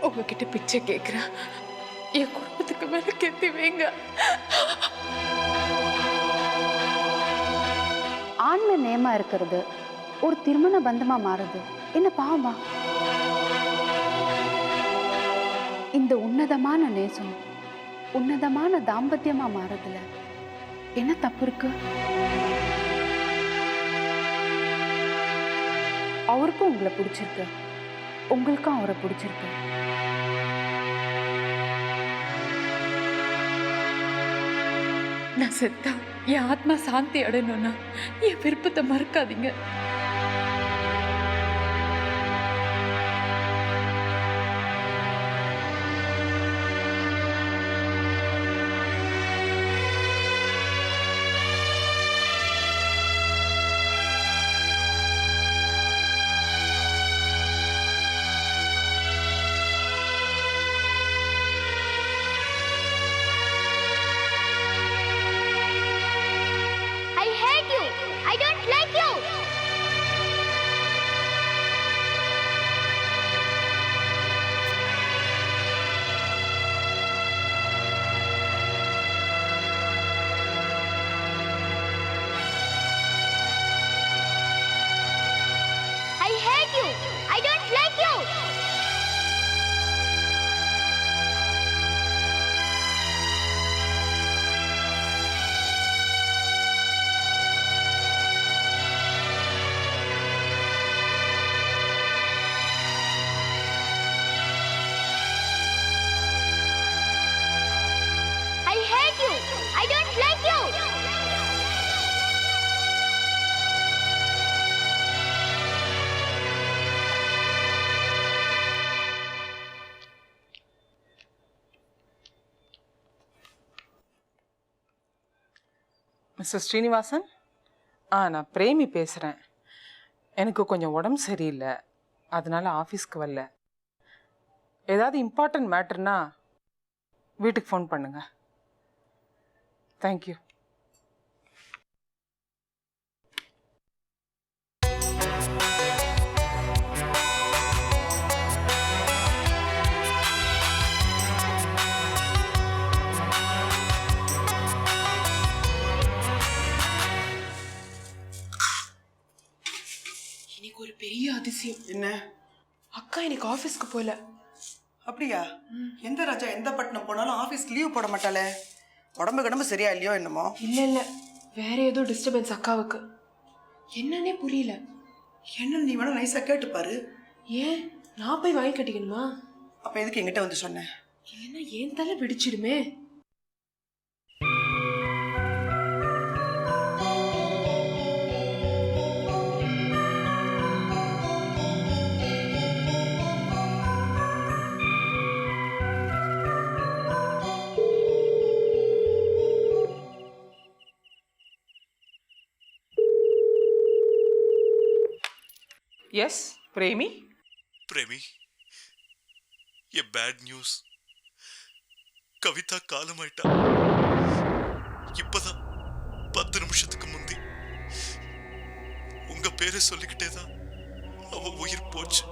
உங்ககிட்ட பிச்சை கேட்கிறேன். என் குடும்பத்துக்கு மேல கெத்தி வைங்க. ஆண்மை நேமா இருக்கிறது ஒரு திருமண பந்தமா மாறுது என்ன பாவமா? இந்த உன்னதமான நேசம் உன்னதமான தாம்பத்தியமா மாறுதுல என்ன தப்பு இருக்கு? அவருக்கும் உங்களை பிடிச்சிருக்கு, உங்களுக்கும் அவரை பிடிச்சிருக்கு. நான் செத்தா என் ஆத்மா சாந்தி அடையணும்னா என் விருப்பத்தை மறக்காதீங்க. மிஸ்டர் ஸ்ரீனிவாசன், நான் பிரேமி பேசுகிறேன். எனக்கு கொஞ்சம் உடம்பு சரியில்லை, அதனால ஆஃபீஸ்க்கு வரல. ஏதாவது இம்பார்ட்டன்ட் மேட்டர்னா வீட்டுக்கு ஃபோன் பண்ணுங்க. தேங்க்யூ. இன்னைக்கு ஒரு பெரிய அதிசயம். என்ன? அக்கா இன்னைக்கு ஆபீஸ்க்கு போல. அப்படியா? எந்த ராஜா எந்த பட்டணம் போனாலும் ஆபீஸ்க்கு லீவ் போட மாட்டாளே. உடம்பு சரியா இல்லையோ என்னமோ? இல்ல வேற ஏதோ டிஸ்டர்பன்ஸ் அக்காவுக்கு. என்னன்னே புரியல. என்னன்னு நீ வேணா நைஸா கேட்டு பாரு. ஏன் நான் போய் வாங்கி கட்டிக்கணுமா? அப்ப எதுக்கு என்கிட்ட வந்து சொன்னேன்? இல்லைன்னா ஏன் தலை வெடிச்சிடுமே. Yes Premi. Premi, a bad news. Kavitha காலமாயிட்டா. இப்பதான் 10 நிமிஷத்துக்கு முந்தி உங்க பேரை சொல்லிக்கிட்டே தான் அவ உயிர் போச்சு.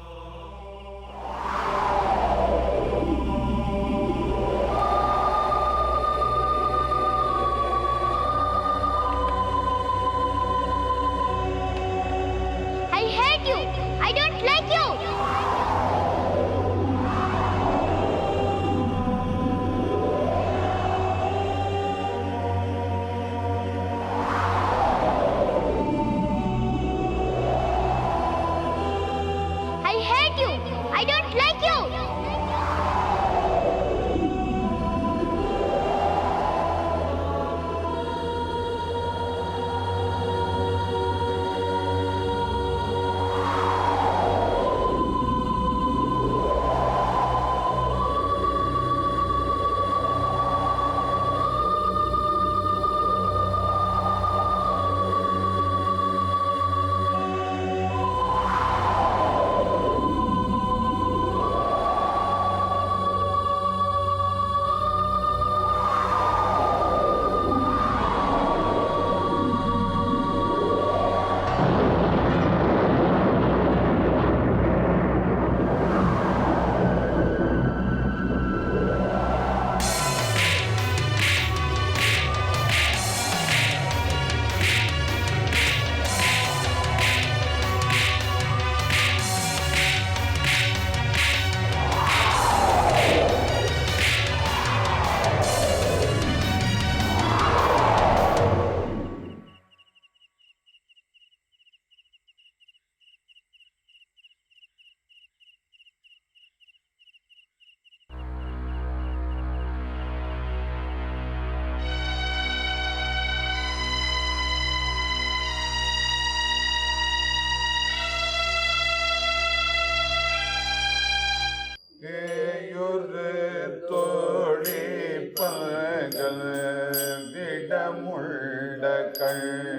விடமுள்ள கள்ளல்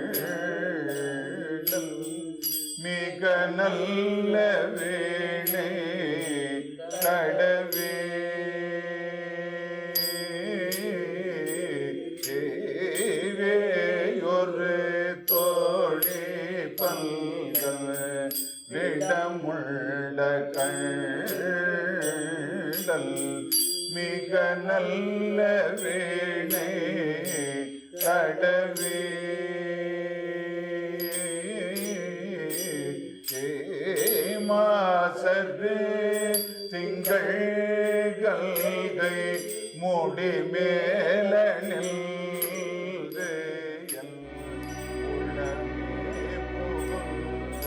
மிக நல்ல வேணை கடவே ஒரு தோழி பல்கள் விடமுள்ள கள்ளல் மிக நல்ல வேணை கடவே மாசது திங்கள் கல்கை முடி மேல நின்று என் உளமே புகுந்த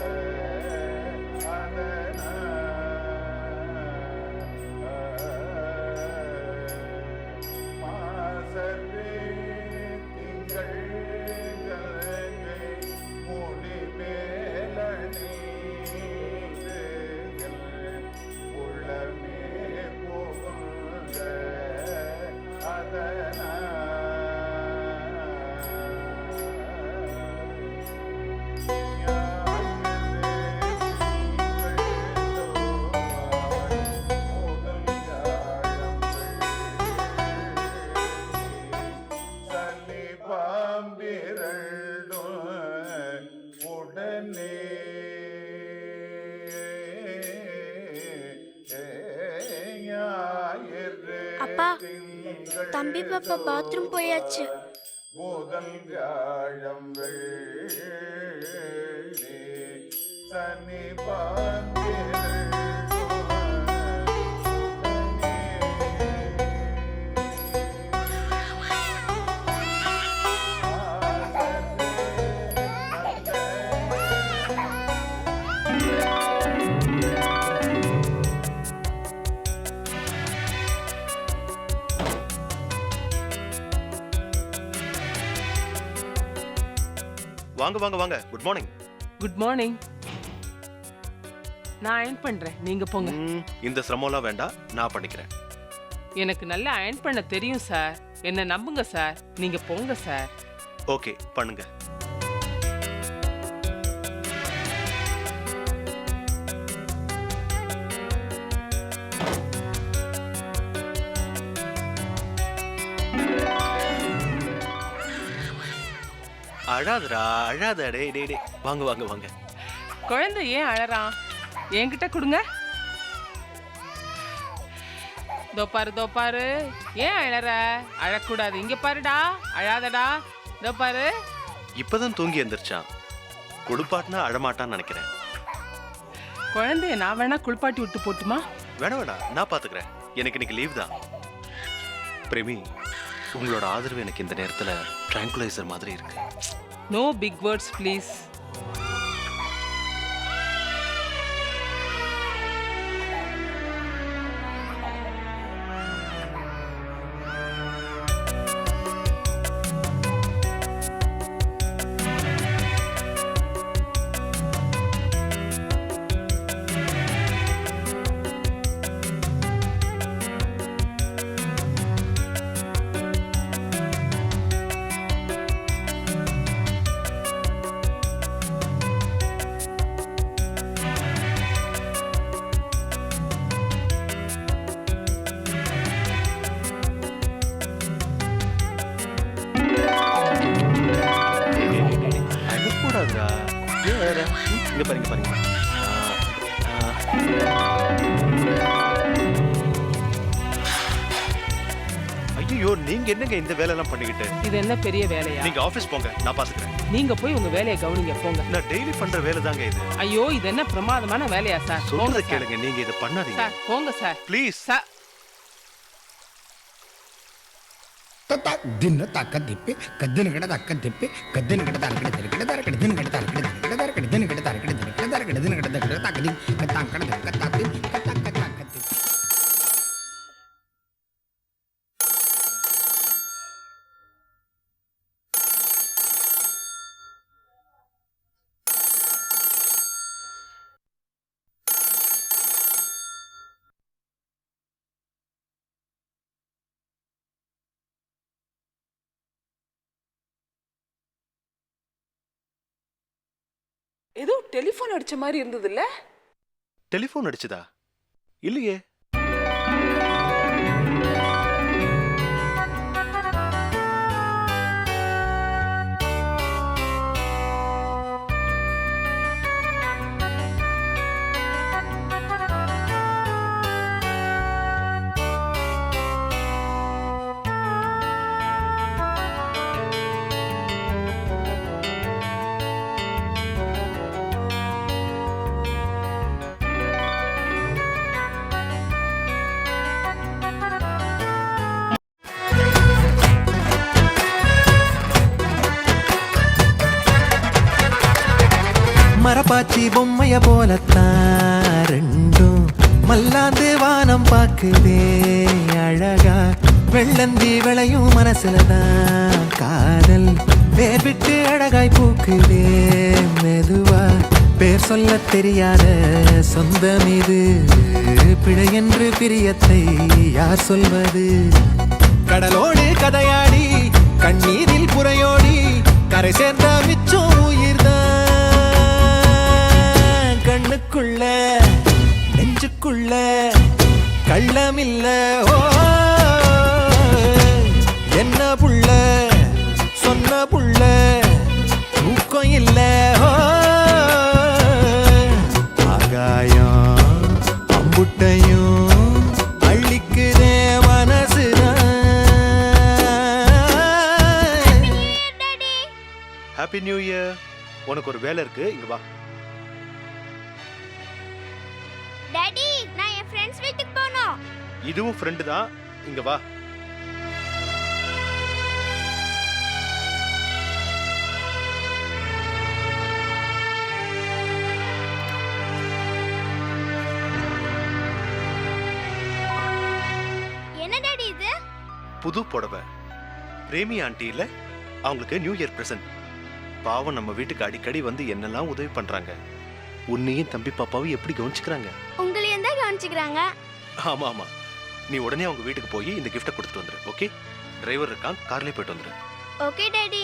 மாசது திங்கள் கல்கை முடி மேல நின்று என் உளமே புகுந்த உடனே அப்பா, தம்பி பாப்பா பாத்ரூம் போயாச்சு. முதல் வியாழம் வெள்ளி சனி வாங்க வாங்க வாங்க. Good morning. Good morning. நான் அயன் பண்றேன், நீங்க போங்க. இந்த சிரமம்லாம் வேண்டாம், நான் பண்ணிக்கிறேன். எனக்கு நல்லா அயன் பண்ண தெரியும் சார், என்ன நம்புங்க சார், நீங்க போங்க சார். ஓகே, பண்ணுங்க. அழாதடா, அழாத. டேய் டேய் டேய், வாங்க வாங்க வாங்க. குழந்தை ஏன் அழறான்? என்கிட்ட கொடுங்க. தோ பாரு, ஏன் அழற? அழக்கூடாது. இங்க பாருடா, அழாதடா. தோ பாரு. இப்பதான் தூங்கி எந்திரிச்சான். குளிப்பாட்டினா அழமாட்டான்னு நினைக்கிறேன். குழந்தைய நான் வேணா குளிப்பாட்டி விட்டு போட்டுமா? வேணா வேணா, நான் பாத்துக்கிறேன். எனக்கு இன்னைக்கு லீவ் தான். பிரேமி, உங்களோட ஆதரவு எனக்கு இந்த நேரத்துல ட்ராங்குலைசர் மாதிரி இருக்கு. No big words please. இங்க பாருங்க பாருங்க. ஐயோ, நீங்க என்னங்க இந்த வேலை எல்லாம் பண்ணிக்கிட்டு? இது என்ன பெரிய வேலையா? நீங்க ஆபீஸ் போங்க, நான் பாத்துக்கிறேன். நீங்க போய் உங்க வேலையை கவனிங்க, போங்க. நான் டெய்லி பண்ற வேலை தாங்க இது. ஐயோ, இது என்ன பிரமாதமான வேலையா சார்? சொல்றத கேளுங்க, நீங்க இத பண்ணாதீங்க சார். போங்க சார், ப்ளீஸ். சார். ದಿನ ತಕ್ಕ ದಿಪ್ಪಿ ಕದ್ದಿನ ಗಿಡ ತಕ್ಕ ದಿಪ್ಪಿ ಕದ್ದಿನ ಗಿಡ ತಾರ ಗಿಡ ಕಡೆ ದಾರ ಕಡೆ ದಿನ ಗಿಡ ತಾರ ಗಿಡ ಗಿಡ ದಾರ ಕಡೆ ದಿನ ಗಿಡ ತಾರ ಗಿಡ ಗಿಡ ದಾರ ಕಡೆ ದಿನ ಗಿಡ ಗಿಡ ತಾಕ ದಿನ ಕತ್ತಾಂ ಕಡೆ ಕತ್ತಾತಿ ஏதோ டெலிஃபோன் அடிச்ச மாதிரி இருந்ததுல்ல? டெலிஃபோன் அடிச்சதா? இல்லையே. மரப்பாச்சி பொம்மைய போலத்தான் ரெண்டும் மல்லாந்து வானம் பாக்குதே அழகா. வெள்ளந்தி விளையும் மனசுலதான் காதல் பேர் விட்டு அழகாய் பூக்குதே மெதுவா. பேர் சொல்ல தெரியாத சொந்தம் இது, பிழை என்று பிரியத்தை யார் சொல்வது? கடலோடு கதையாடி கண்ணீரில் புறையோடி கரை சேர்ந்த மிச்சம் உயிர்தான். கண்ணுக்குள்ள நெஞ்சுக்குள்ள கள்ளமில்ல. ஓ என்ன புள்ள சொன்ன புள்ள தூக்கம் இல்ல. ஓ ஆகாயம் அம்புட்டையும் அள்ளிக்குதே மனசுதான். Happy new year. உனக்கு ஒரு வேலை இருக்கு, இங்க வா. டாடி, நான் என் ஃப்ரெண்ட்ஸ் வீட்டுக்கு போகணும். இதுவும் ஃப்ரெண்டு தான், இங்க வா. என்ன டாடி இது? புது புடவை. பிரேமி ஆண்டி இல்ல, அவங்களுக்கு நியூ இயர் பிரசன்ட். பாவம் நம்ம வீட்டுக்கு அடிக்கடி வந்து என்னெல்லாம் உதவி பண்றாங்க. உன்னையும் தம்பி பாப்பாவும் எப்படி கவனிச்சுக்கிறாங்க? உங்களையும் தான் கவனிச்சுக்கிறாங்க. ஆமா ஆமா, நீ உடனே அவங்க வீட்டுக்கு போய் இந்த கிஃப்ட்டை கொடுத்துட்டு வந்துரு. ஓகே? டிரைவர் இருக்கான், கார்லயே போயிட்டு வந்துரு. Okay daddy.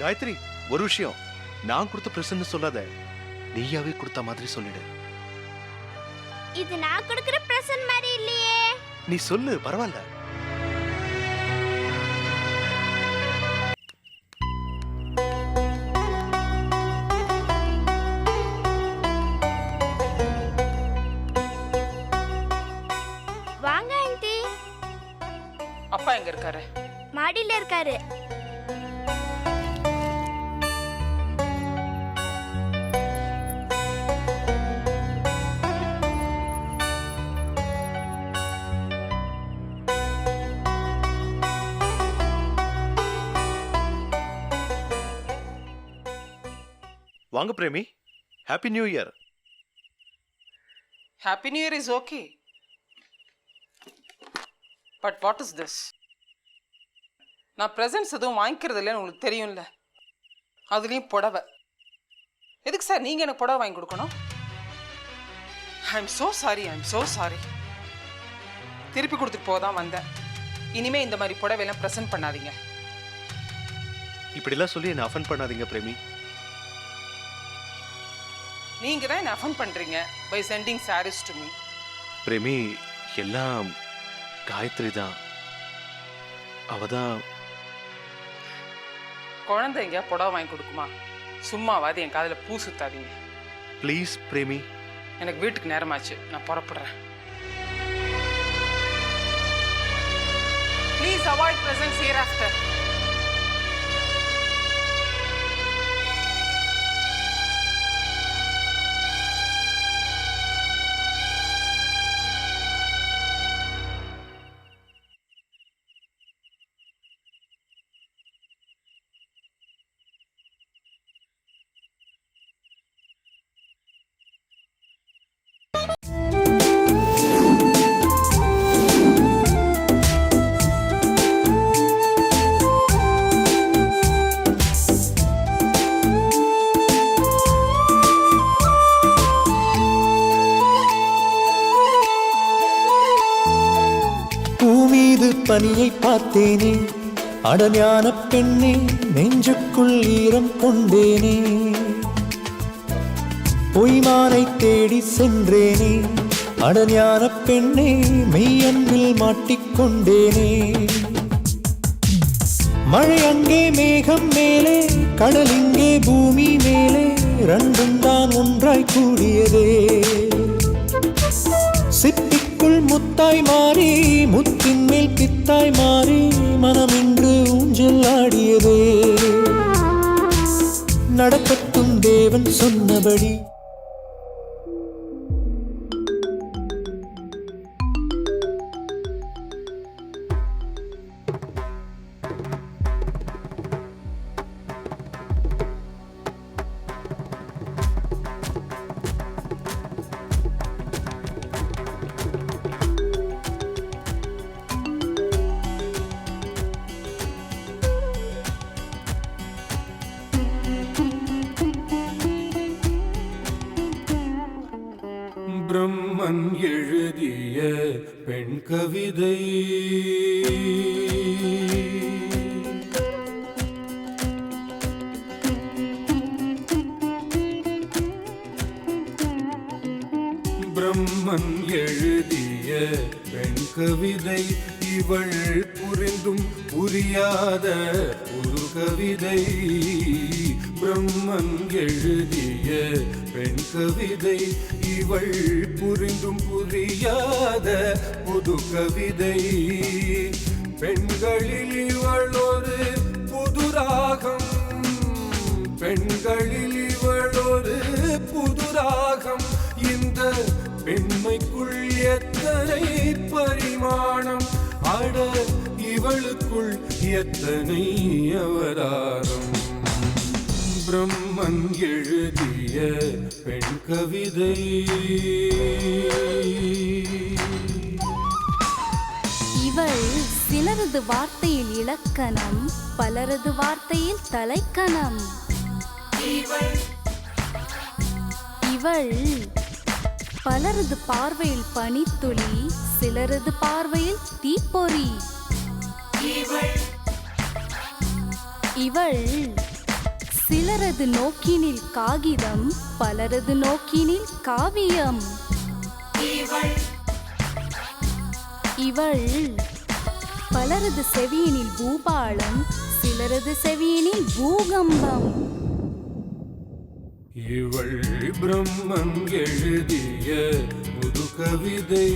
காயத்ரி, ஒரு விஷயம், நான் கொடுத்த பிரசன்ட் சொல்லாத, நீயாவே கொடுத்த மாதிரி சொல்லிடு. இது நான் கொடுக்கிற பிரசன்ட் மாதிரி இல்லையே. நீ சொல்லு, பரவாயில்ல. வாங்க ஆண்டி. அப்பா எங்க இருக்காரு? மாடியில இருக்காரு. வாங்க Premi, happy new year. Happy new year is okay, but what is this? நான் ப்ரெசன்ட்ஸ் எதுவும் வாங்கிக்கிறது இல்லைன்னு உங்களுக்கு தெரியும்ல, அதுலேயும் புடவை. எதுக்கு சார் நீங்கள் எனக்கு புடவை வாங்கி கொடுக்கணும்? I am so sorry, I am so sorry. திருப்பி கொடுத்துட்டு போதான் வந்தேன். இனிமே இந்த மாதிரி புடவையெல்லாம் ப்ரெசென்ட் பண்ணாதீங்க. இப்படிலாம் சொல்லி என்ன அஃபன் பண்ணாதீங்க பிரேமி. நீங்க தான் என்ன அஃபன் பண்றீங்க by sending saris to me. Premi, எல்லாம் காயத்ரி தான். அவதான். குழந்தை எங்கேயா புடவை வாங்கி கொடுக்குமா? சும்மாவாது என் காதில் பூ சுத்தாதீங்க ப்ளீஸ் பிரேமி. எனக்கு வீட்டுக்கு நேரமாச்சு, நான் புறப்படுறேன். Please avoid presence here after. பனியை பார்த்தேனே, அடஞான பெண்ணே நெஞ்சுக்குள் ஈரம் கொண்டேனே பொய்மானை தேடி சென்றேனே அடஞான பெண்ணே மெய்யன்பில் மாட்டிக்கொண்டேனே மழை அங்கே மேகம் மேலே கடல் இங்கே பூமி மேலே ரெண்டும் தான் ஒன்றாய் கூடியதே சிப்பிக்குள் முத்தாய் மாறி முத்தின் மேல் பித்தாய் மாறி மனம் இன்று ஊஞ்சல் ஆடியதே நடக்கட்டும் தேவன் சொன்னபடி பிரம்மன் எழுதிய பெண் கவிதை பிரம்மன் எழுதிய பெண் கவிதை இவள் புரிந்தும் புரியாத ஒரு கவிதை பிரம்மன் எழுதிய பெண் கவிதை இவள் புரிந்தும் புரியாத புது கவிதை பெண்களில் இவள் ஒரு புது ராகம் பெண்களில் இவள் ஒரு புது ராகம் இந்த பெண்மைக்குள் எத்தனை பரிமாணம் அட இவளுக்குள் எத்தனை அவதாரம் பிரம்மன் எழுதிய பெண் கவிதை இவள் சிலரது வார்த்தையில் இலக்கணம் பலரது வார்த்தையில் தலைக்கணம் இவள் பலரது பார்வையில் பனித்துளி சிலரது பார்வையில் தீப்பொறி இவள் சிலரது நோக்கினில் காகிதம் பலரது நோக்கினில் காவியம் இவள் பலரது செவியினில் பூபாலம் சிலரது செவியினில் பூகம்பம் இவள் பிரம்மன் எழுதிய புது கவிதை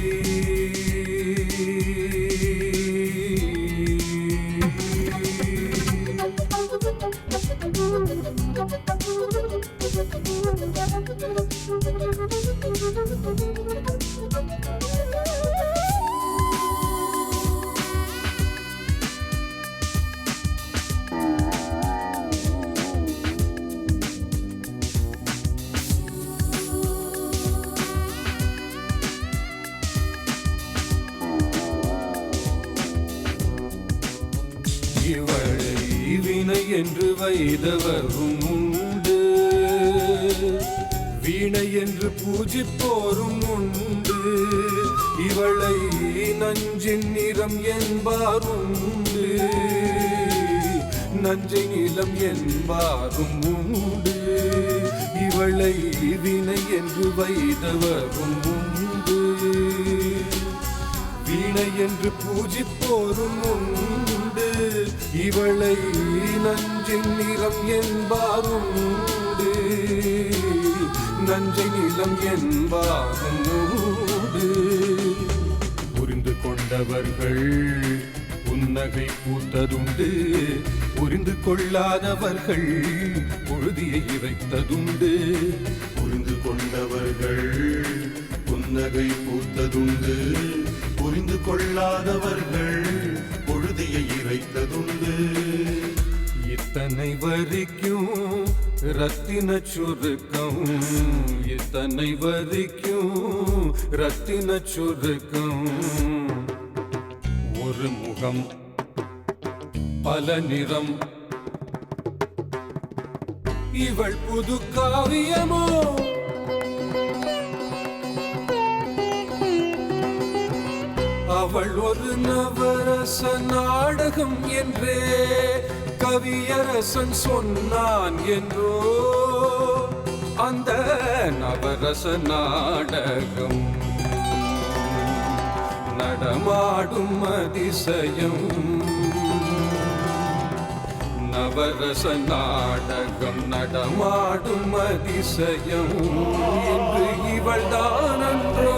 இவளை வினை என்று வைதவரும் உண்டு வீணை என்று பூஜிப்போரும் உண்டு இவளை நஞ்சின் நிறம் என்பாரும் உண்டு நஞ்சை நிலம் என்பாரும் உண்டு இவளை வினை என்று வைதவரும் உண்டு வீணை என்று பூஜிப்போரும் உண்டு இவளை நஞ்சின் நிறம் என்பாரும் உண்டு நஞ்சை நிலம் என்பாரும் உண்டு புரிந்து கொண்டவர்கள் புன்னகை பூத்ததுண்டு புரிந்து கொள்ளாதவர்கள் பொழுதியை இறைத்ததுண்டு புரிந்து கொண்டவர்கள் புன்னகை பூத்ததுண்டு புரிந்து கொள்ளாதவர்கள் பொழுதியை இறைத்ததுண்டு இத்தனை வரைக்கும் ரத்தின சுருக்கம் இத்தனை வரைக்கும் ரத்தின சுருக்கம் ஒரு முகம் பல நிறம் இவள் புது காவியமோ அவள் அவள் ஒரு நவரச நாடகம் என்றே கவியரசன் சொன்னான் என்றோ அந்த நவரச நாடகம் நடமாடும் அதிசயம் நவரச நாடகம் நடமாடும் அதிசயம் என்று இவள் தான் அன்றோ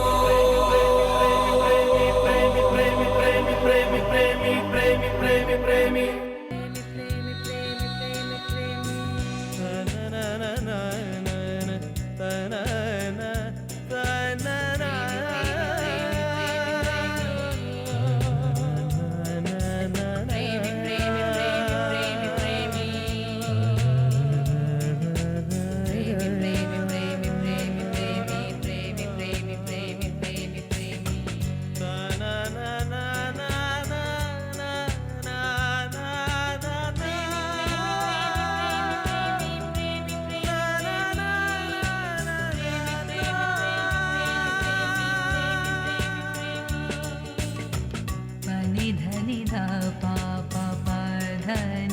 ధని ధని ధ పా ప ప ధ